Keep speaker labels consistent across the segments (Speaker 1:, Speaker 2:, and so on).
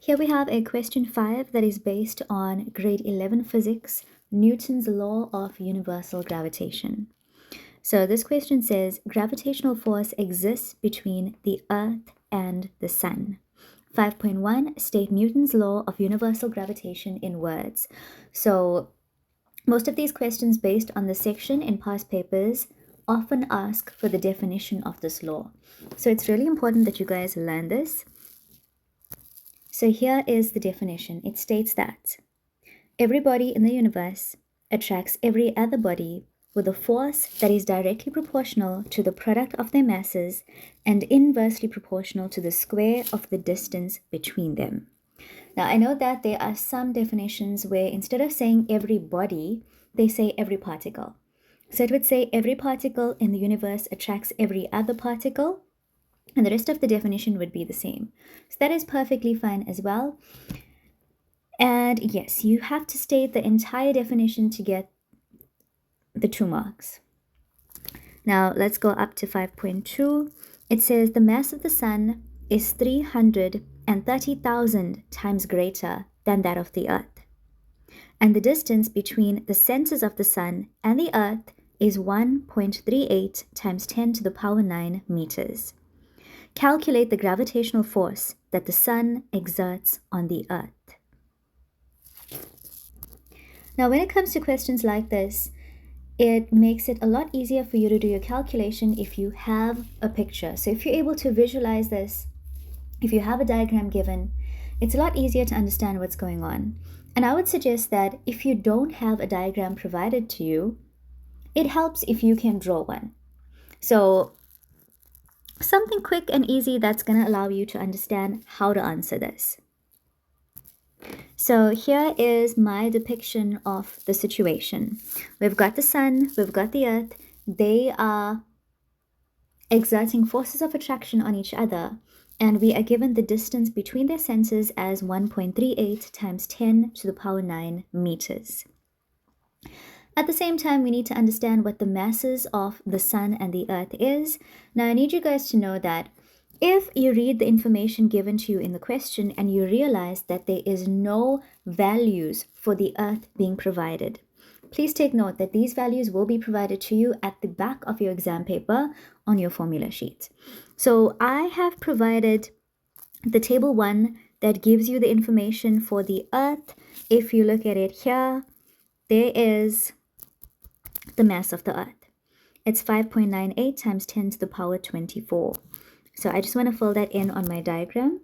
Speaker 1: Here we have a question 5 that is based on grade 11 physics, Newton's law of universal gravitation. So this question says, gravitational force exists between the Earth and the Sun. 5.1, state Newton's law of universal gravitation in words. So most of these questions based on the section in past papers often ask for the definition of this law. So it's really important that you guys learn this. So here is the definition. It states that every body in the universe attracts every other body with a force that is directly proportional to the product of their masses and inversely proportional to the square of the distance between them. Now, I know that there are some definitions where instead of saying every body, they say every particle. So it would say every particle in the universe attracts every other particle, and the rest of the definition would be the same. So that is perfectly fine as well. And yes, you have to state the entire definition to get the 2 marks. Now let's go up to 5.2. It says the mass of the sun is 330,000 times greater than that of the Earth. And the distance between the centers of the sun and the Earth is 1.38 times 10 to the power 9 meters. Calculate the gravitational force that the sun exerts on the Earth. Now, when it comes to questions like this, it makes it a lot easier for you to do your calculation if you have a picture. So if you're able to visualize this, if you have a diagram given, it's a lot easier to understand what's going on. And I would suggest that if you don't have a diagram provided to you, it helps if you can draw one. So something quick and easy that's going to allow you to understand how to answer this. So here is my depiction of the situation. We've got the sun, we've got the Earth. They are exerting forces of attraction on each other, and we are given the distance between their centers as 1.38 times 10 to the power 9 meters. At the same time, we need to understand what the masses of the sun and the Earth is. Now, I need you guys to know that if you read the information given to you in the question and you realize that there is no values for the Earth being provided, please take note that these values will be provided to you at the back of your exam paper on your formula sheet. So I have provided the table 1 that gives you the information for the Earth. If you look at it here, there is the mass of the Earth. It's 5.98 times 10 to the power 24. So I just want to fill that in on my diagram.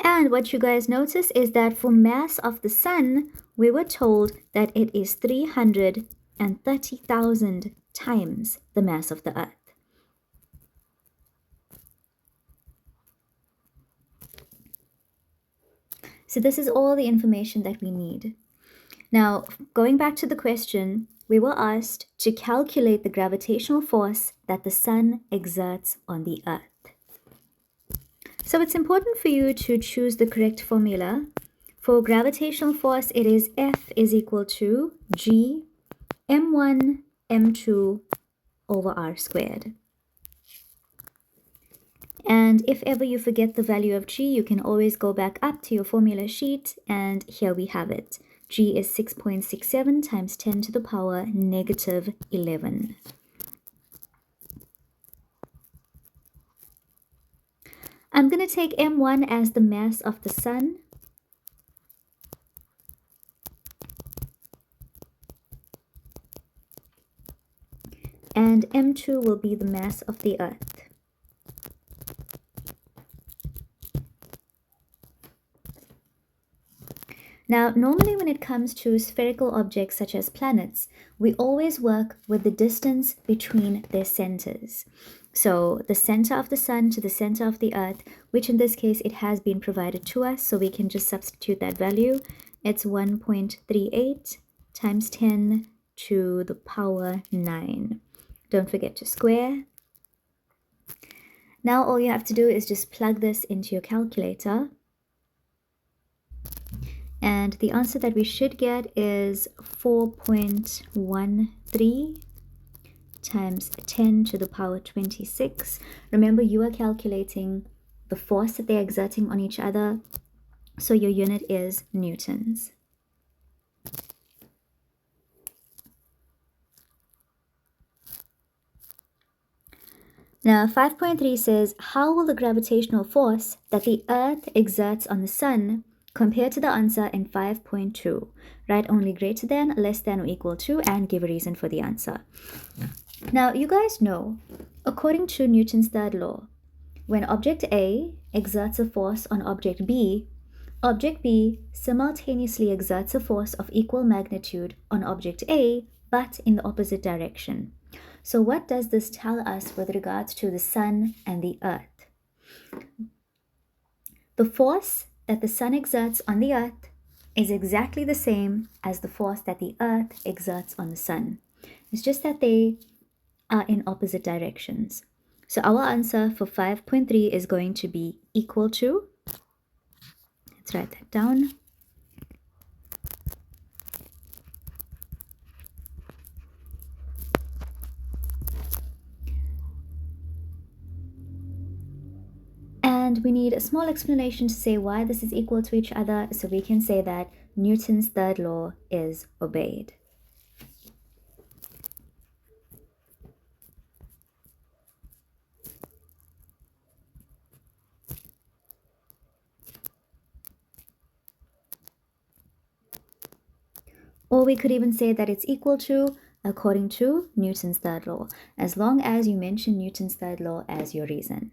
Speaker 1: And what you guys notice is that for mass of the sun, we were told that it is 330,000 times the mass of the Earth. So this is all the information that we need. Now, going back to the question, we were asked to calculate the gravitational force that the sun exerts on the Earth. So it's important for you to choose the correct formula. For gravitational force, it is F is equal to G m1 m2 over r squared. And if ever you forget the value of G, you can always go back up to your formula sheet, and here we have it. G is 6.67 times 10 to the power negative 11. I'm going to take M1 as the mass of the sun. And M2 will be the mass of the Earth. Now, normally when it comes to spherical objects such as planets, we always work with the distance between their centers. So the center of the sun to the center of the Earth, which in this case, it has been provided to us, so we can just substitute that value. It's 1.38 times 10 to the power 9. Don't forget to square. Now all you have to do is just plug this into your calculator. And the answer that we should get is 4.13 times 10 to the power 26. Remember, you are calculating the force that they're exerting on each other, so your unit is newtons. Now, 5.3 says, how will the gravitational force that the Earth exerts on the Sun compare to the answer in 5.2? Write only greater than, less than, or equal to, and give a reason for the answer. Now, you guys know, according to Newton's third law, when object A exerts a force on object B simultaneously exerts a force of equal magnitude on object A, but in the opposite direction. So what does this tell us with regards to the Sun and the Earth? The force that the Sun exerts on the Earth is exactly the same as the force that the Earth exerts on the Sun. It's just that they are in opposite directions. So our answer for 5.3 is going to be equal to, let's write that down, and we need a small explanation to say why this is equal to each other, so we can say that Newton's third law is obeyed. Or we could even say that it's equal to, according to Newton's third law, as long as you mention Newton's third law as your reason.